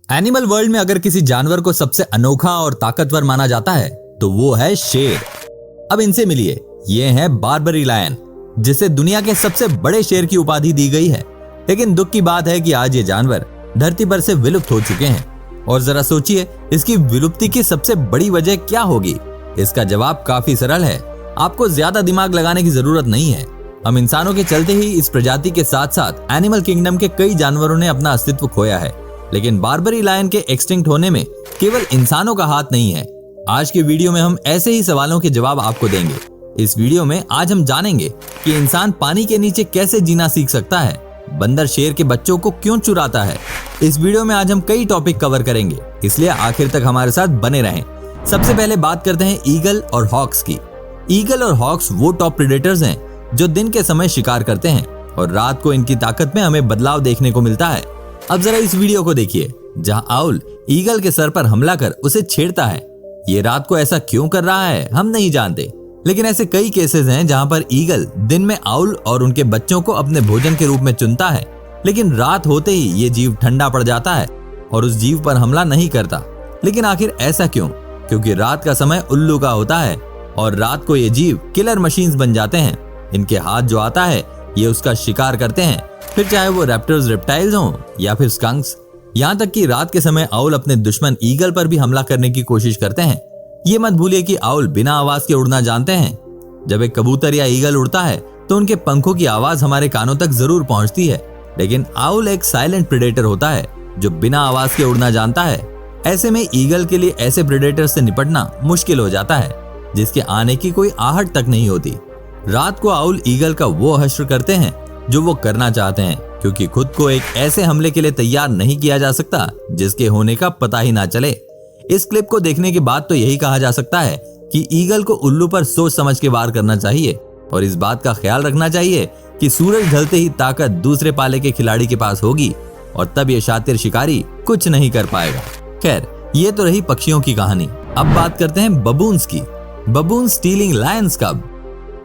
Animal world में अगर किसी जानवर को सबसे अनोखा और ताकतवर माना जाता है तो वो है शेर। अब इनसे मिलिए, ये है बार्बरी लायन, जिसे दुनिया के सबसे बड़े शेर की उपाधि दी गई है। लेकिन दुख की बात है कि आज ये जानवर धरती पर से विलुप्त हो चुके हैं। और जरा सोचिए, इसकी विलुप्ति की सबसे बड़ी वजह क्या होगी? इसका जवाब काफी सरल है, आपको ज्यादा दिमाग लगाने की जरूरत नहीं है। हम इंसानों के चलते ही इस प्रजाति के साथ साथ एनिमल किंगडम के कई जानवरों ने अपना अस्तित्व खोया है। लेकिन बार्बरी लायन के एक्सटिंक्ट होने में केवल इंसानों का हाथ नहीं है। आज के वीडियो में हम ऐसे ही सवालों के जवाब आपको देंगे। इस वीडियो में आज हम जानेंगे कि इंसान पानी के नीचे कैसे जीना सीख सकता है, बंदर शेर के बच्चों को क्यों चुराता है। इस वीडियो में आज हम कई टॉपिक कवर करेंगे, इसलिए आखिर तक हमारे साथ बने रहें। सबसे पहले बात करते हैं ईगल और हॉक्स की। ईगल और हॉक्स वो टॉप प्रेडेटर्स हैं जो दिन के समय शिकार करते हैं और रात को इनकी ताकत में हमें बदलाव देखने को मिलता है। अब जरा इस वीडियो को देखिए, जहां आउल ईगल के सर पर हमला कर उसे छेड़ता है। ये रात को ऐसा क्यों कर रहा है हम नहीं जानते, लेकिन ऐसे कई केसेस हैं जहां पर ईगल दिन में आउल और उनके बच्चों को अपने भोजन के रूप में चुनता है, लेकिन रात होते ही ये जीव ठंडा पड़ जाता है और उस जीव पर हमला नहीं करता। लेकिन आखिर ऐसा क्यों? क्योंकि रात का समय उल्लू का होता है और रात को ये जीव किलर मशीन्स बन जाते हैं। इनके हाथ जो आता है ये उसका शिकार करते हैं, फिर चाहे वो रैप्टर्स रेप्टाइल्स हों या फिर स्कंक्स। यहाँ तक कि रात के समय आउल अपने दुश्मन ईगल पर भी हमला करने की कोशिश करते हैं। ये मत भूलिए कि आउल बिना आवाज के उड़ना जानते हैं। जब एक कबूतर या ईगल उड़ता है तो उनके पंखों की आवाज हमारे कानों तक जरूर पहुंचती है, लेकिन आउल एक साइलेंट प्रेडेटर होता है जो बिना आवाज के उड़ना जानता है। ऐसे में ईगल के लिए ऐसे प्रेडेटर से निपटना मुश्किल हो जाता है जिसके आने की कोई आहट तक नहीं होती। रात को आउल ईगल का वो हश्र करते हैं जो वो करना चाहते हैं, क्योंकि खुद को एक ऐसे हमले के लिए तैयार नहीं किया जा सकता जिसके होने का पता ही ना चले। इस क्लिप को देखने के बाद तो यही कहा जा सकता है कि ईगल को उल्लू पर सोच समझ के वार करना चाहिए और इस बात का ख्याल रखना चाहिए कि सूरज ढलते ही ताकत दूसरे पाले के खिलाड़ी के पास होगी और तब ये शातिर शिकारी कुछ नहीं कर पाएगा। खैर, ये तो रही पक्षियों की कहानी। अब बात करते हैं बबून्स की। बबून स्टीलिंग लायंस कब।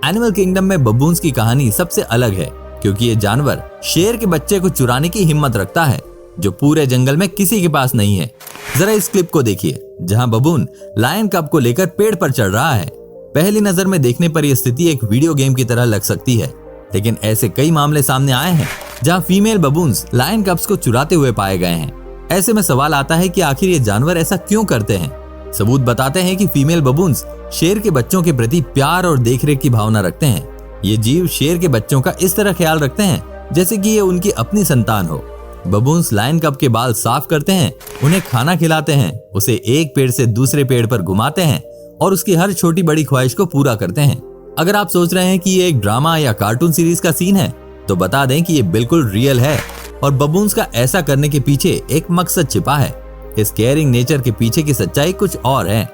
एनिमल किंगडम में बबून्स की कहानी सबसे अलग है, क्योंकि ये जानवर शेर के बच्चे को चुराने की हिम्मत रखता है जो पूरे जंगल में किसी के पास नहीं है। जरा इस क्लिप को देखिए, जहां बबून लायन कब को लेकर पेड़ पर चढ़ रहा है। पहली नजर में देखने पर यह स्थिति एक वीडियो गेम की तरह लग सकती है, लेकिन ऐसे कई मामले सामने आए हैं जहां फीमेल बबून्स लायन कब्स को चुराते हुए पाए गए हैं। ऐसे में सवाल आता है कि आखिर ये जानवर ऐसा क्यों करते हैं। सबूत बताते हैं कि फीमेल बबून्स शेर के बच्चों के प्रति प्यार और देखरेख की भावना रखते हैं। ये जीव शेर के बच्चों का इस तरह ख्याल रखते हैं जैसे कि ये उनकी अपनी संतान हो। बबून्स लायन कब के बाल साफ करते हैं, उन्हें खाना खिलाते हैं, उसे एक पेड़ से दूसरे पेड़ पर घुमाते हैं और उसकी हर छोटी बड़ी ख्वाहिश को पूरा करते हैं। अगर आप सोच रहे हैं कि ये एक ड्रामा या कार्टून सीरीज का सीन है, तो बता दें कि ये बिल्कुल रियल है और बबून्स का ऐसा करने के पीछे एक मकसद छिपा है। इस केयरिंग नेचर के पीछे की सच्चाई कुछ और है।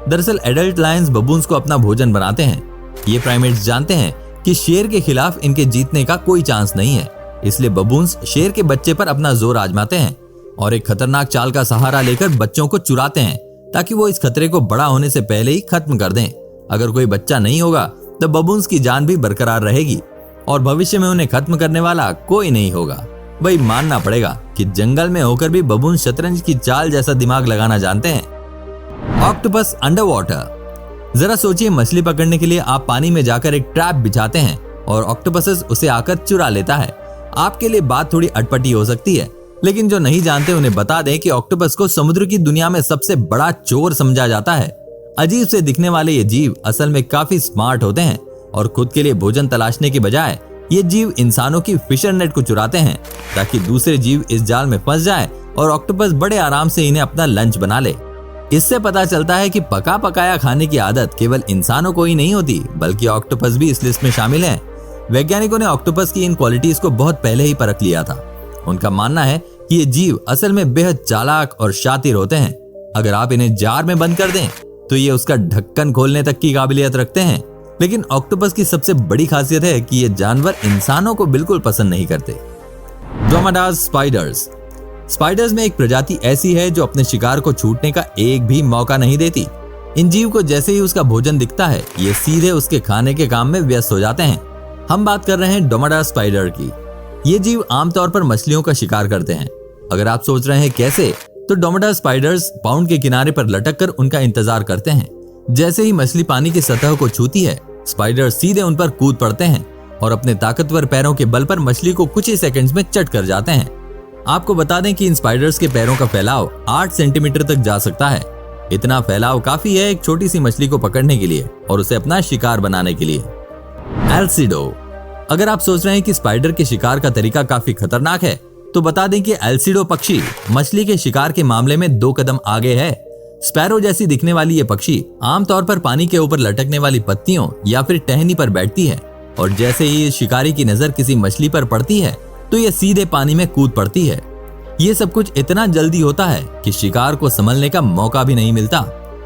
दरअसल एडल्ट लायंस बबून्स को अपना भोजन बनाते हैं। ये प्राइमेट्स जानते हैं कि शेर के खिलाफ इनके जीतने का कोई चांस नहीं है, इसलिए बबून्स शेर के बच्चे पर अपना जोर आजमाते हैं और एक खतरनाक चाल का सहारा लेकर बच्चों को चुराते हैं ताकि वो इस खतरे को बड़ा होने से पहले ही खत्म कर दें। अगर कोई बच्चा नहीं होगा तो बबून्स की जान भी बरकरार रहेगी और भविष्य में उन्हें खत्म करने वाला कोई नहीं होगा। भाई, मानना पड़ेगा कि जंगल में होकर भी बबून शतरंज की चाल जैसा दिमाग लगाना जानते हैं। Octopus under water. जरा सोचिए, मछली पकड़ने के लिए आप पानी में जाकर एक ट्रैप बिछाते हैं और ऑक्टोपस उसे आकर चुरा लेता है। आपके लिए बात थोड़ी अटपटी हो सकती है, लेकिन जो नहीं जानते उन्हें बता दें कि ऑक्टोपस को समुद्र की दुनिया में सबसे बड़ा चोर समझा जाता है। अजीब से दिखने वाले ये जीव असल में काफी स्मार्ट होते हैं और खुद के लिए भोजन तलाशने के बजाय ये जीव इंसानों की फिशर नेट को चुराते हैं ताकि दूसरे जीव इस जाल में फंस जाएं और ऑक्टोपस बड़े आराम से इन्हें अपना लंच बना ले। इससे पता चलता है कि पका पकाया खाने की आदत केवल इंसानों को ही नहीं होती, बल्कि ऑक्टोपस भी इस लिस्ट में शामिल हैं। वैज्ञानिकों ने ऑक्टोपस की इन क्वालिटीज को बहुत पहले ही परख लिया था। उनका मानना है कि ये जीव असल में बेहद चालाक और शातिर होते हैं। अगर आप इन्हें जार में बंद कर दें तो ये उसका ढक्कन खोलने तक की काबिलियत रखते हैं। लेकिन ऑक्टोपस की सबसे बड़ी खासियत है कि ये जानवर इंसानों को बिल्कुल पसंद नहीं करते। ड्रोमेडाज स्पाइडर्स। स्पाइडर्स में एक प्रजाति ऐसी है जो अपने शिकार को छूटने का एक भी मौका नहीं देती। इन जीव को जैसे ही उसका भोजन दिखता है, ये सीधे उसके खाने के काम में व्यस्त हो जाते हैं। हम बात कर रहे हैं ड्रोमेडाज स्पाइडर की। ये जीव आमतौर पर मछलियों का शिकार करते हैं। अगर आप सोच रहे हैं कैसे, तो डोमेटा स्पाइडर्स पाउंड के किनारे पर लटक कर उनका इंतजार करते हैं। जैसे ही मछली पानी की सतह को छूती है, स्पाइडर्स सीधे उन पर कूद पड़ते हैं और अपने ताकतवर पैरों के बल पर मछली को कुछ ही सेकंड्स में चट कर जाते हैं। आपको बता दें कि इन स्पाइडर्स के पैरों का फैलाव 8 सेंटीमीटर तक जा सकता है। इतना फैलाव काफी है एक छोटी सी मछली को पकड़ने के लिए और उसे अपना शिकार बनाने के लिए। एल्सिडो। अगर आप सोच रहे हैं कि स्पाइडर के शिकार का तरीका काफी खतरनाक है, तो बता दें कि एल्सिडो पक्षी मछली के शिकार के मामले में 2 कदम आगे है। स्पैरो जैसी दिखने वाली ये पक्षी आमतौर पर पानी के ऊपर लटकने वाली पत्तियों या फिर टहनी पर बैठती है और जैसे ही शिकारी की नजर किसी मछली पर पड़ती है तो ये सीधे पानी में कूद पड़ती है। ये सब कुछ इतना जल्दी होता है कि शिकार को संभलने का मौका भी नहीं मिलता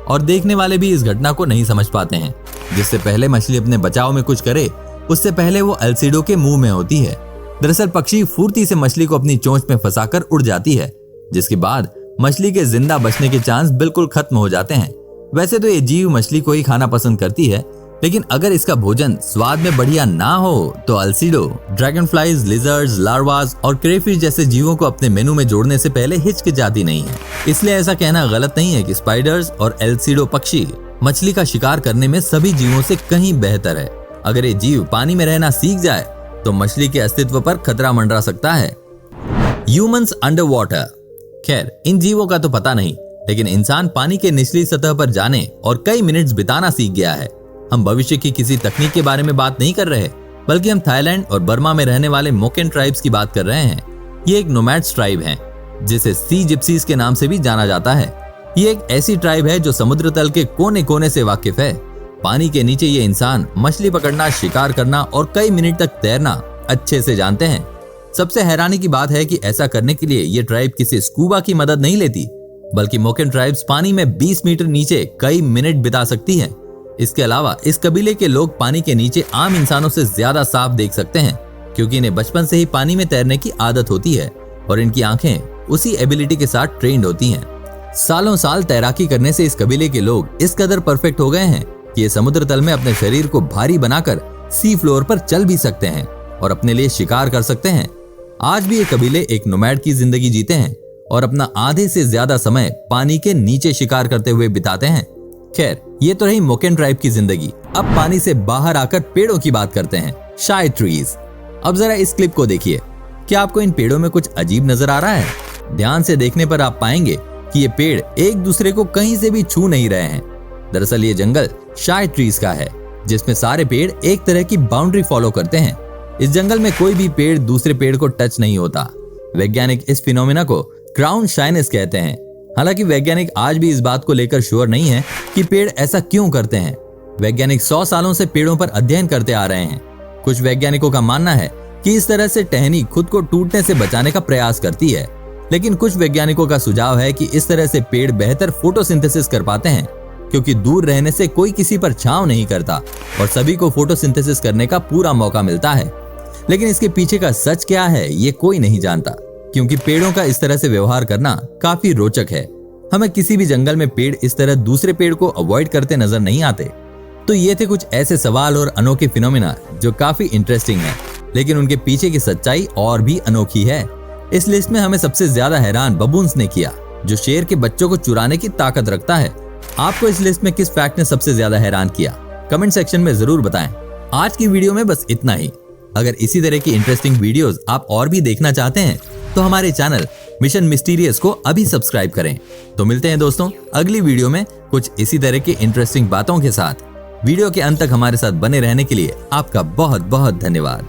और देखने वाले भी इस घटना को नहीं समझ पाते हैं। जिससे पहले मछली अपने बचाव में कुछ करे, उससे पहले वो एल्सिडो के मुंह में होती है। दरअसल पक्षी फुर्ती से मछली को अपनी चोंच में फंसाकर उड़ जाती है, जिसके बाद मछली के जिंदा बचने के चांस बिल्कुल खत्म हो जाते हैं। वैसे तो ये जीव मछली को ही खाना पसंद करती है, लेकिन अगर इसका भोजन स्वाद में बढ़िया ना हो तो एल्सिडो ड्रैगनफ्लाइज, लिजर्ड्स, लार्वास और क्रेफिश जैसे जीवों को अपने मेनू में जोड़ने से पहले हिचकिचाती नहीं है। इसलिए ऐसा कहना गलत नहीं है कि स्पाइडर्स और एल्सिडो पक्षी मछली का शिकार करने में सभी जीवों से कहीं बेहतर है। अगर ये जीव पानी में रहना सीख जाए तो मछली के अस्तित्व पर खतरा मंडरा सकता है। Humans under water. खैर, इन जीवों का तो पता नहीं, लेकिन इंसान पानी के निचली सतह पर जाने और कई मिनट्स बिताना सीख गया है। हम भविष्य की किसी तकनीक के बारे में बात नहीं कर रहे, बल्कि हम थाईलैंड और बर्मा में रहने वाले मोकेन ट्राइब्स की बात कर रहे हैं। ये एक नोमैड्स ट्राइब हैं, जिसे सी जिप्सीज के नाम से भी जाना जाता है। ये एक ऐसी ट्राइब है जो समुद्र तल के कोने कोने से वाकिफ है। पानी के नीचे ये इंसान मछली पकड़ना, शिकार करना और कई मिनट तक तैरना अच्छे से जानते हैं। सबसे हैरानी की बात है कि ऐसा करने के लिए ये ट्राइब किसी स्कूबा की मदद नहीं लेती, बल्कि मोकेन ट्राइब्स पानी में 20 मीटर नीचे कई मिनट बिता सकती हैं। इसके अलावा इस कबीले के लोग पानी के नीचे आम इंसानों से ज्यादा साफ देख सकते हैं, क्योंकि इन्हें बचपन से ही पानी में तैरने की आदत होती है और इनकी आंखें उसी एबिलिटी के साथ ट्रेंड होती हैं। सालों साल तैराकी करने से इस कबीले के लोग इस कदर परफेक्ट हो गए हैं कि ये समुद्र तल में अपने शरीर को भारी बनाकर सी फ्लोर पर चल भी सकते हैं और अपने लिए शिकार कर सकते हैं। आज भी ये कबीले एक नोमैड की जिंदगी जीते हैं और अपना आधे से ज्यादा समय पानी के नीचे शिकार करते हुए बिताते हैं। खैर, ये तो रही मोकेन ट्राइब की जिंदगी। अब पानी से बाहर आकर पेड़ों की बात करते हैं, शाई ट्रीज। अब जरा इस क्लिप को देखिए। क्या आपको इन पेड़ों में कुछ अजीब नजर आ रहा है? ध्यान से देखने पर आप पाएंगे कि ये पेड़ एक दूसरे को कहीं से भी छू नहीं रहे हैं। दरअसल ये जंगल शाई ट्रीज का है, जिसमें सारे पेड़ एक तरह की बाउंड्री फॉलो करते हैं। इस जंगल में कोई भी पेड़ दूसरे पेड़ को टच नहीं होता। वैज्ञानिक इस फिनोमेना को क्राउन शाइनेस कहते हैं। हालांकि वैज्ञानिक आज भी इस बात को लेकर श्योर नहीं है कि पेड़ ऐसा क्यों करते हैं। वैज्ञानिक 100 सालों से पेड़ों पर अध्ययन करते आ रहे हैं। कुछ वैज्ञानिकों का मानना है कि इस तरह से टहनी खुद को टूटने से बचाने का प्रयास करती है, लेकिन कुछ वैज्ञानिकों का सुझाव है कि इस तरह से पेड़ बेहतर फोटोसिंथेसिस कर पाते हैं, क्योंकि दूर रहने से कोई किसी पर छांव नहीं करता और सभी को फोटोसिंथेसिस करने का पूरा मौका मिलता है। लेकिन इसके पीछे का सच क्या है ये कोई नहीं जानता, क्योंकि पेड़ों का इस तरह से व्यवहार करना काफी रोचक है। हमें किसी भी जंगल में पेड़ इस तरह दूसरे पेड़ को अवॉइड करते नजर नहीं आते। तो ये थे कुछ ऐसे सवाल और अनोखे फिनोमेना जो काफी इंटरेस्टिंग है, लेकिन उनके पीछे की सच्चाई और भी अनोखी है। इस लिस्ट में हमें सबसे ज्यादा हैरान बबून्स ने किया, जो शेर के बच्चों को चुराने की ताकत रखता है। आपको इस लिस्ट में किस फैक्ट ने सबसे ज्यादा हैरान किया? कमेंट सेक्शन में जरूर बताएं। आज की वीडियो में बस इतना ही। अगर इसी तरह की इंटरेस्टिंग वीडियोस आप और भी देखना चाहते हैं तो हमारे चैनल मिशन मिस्टीरियस को अभी सब्सक्राइब करें। तो मिलते हैं दोस्तों अगली वीडियो में कुछ इसी तरह की इंटरेस्टिंग बातों के साथ। वीडियो के अंत तक हमारे साथ बने रहने के लिए आपका बहुत बहुत धन्यवाद।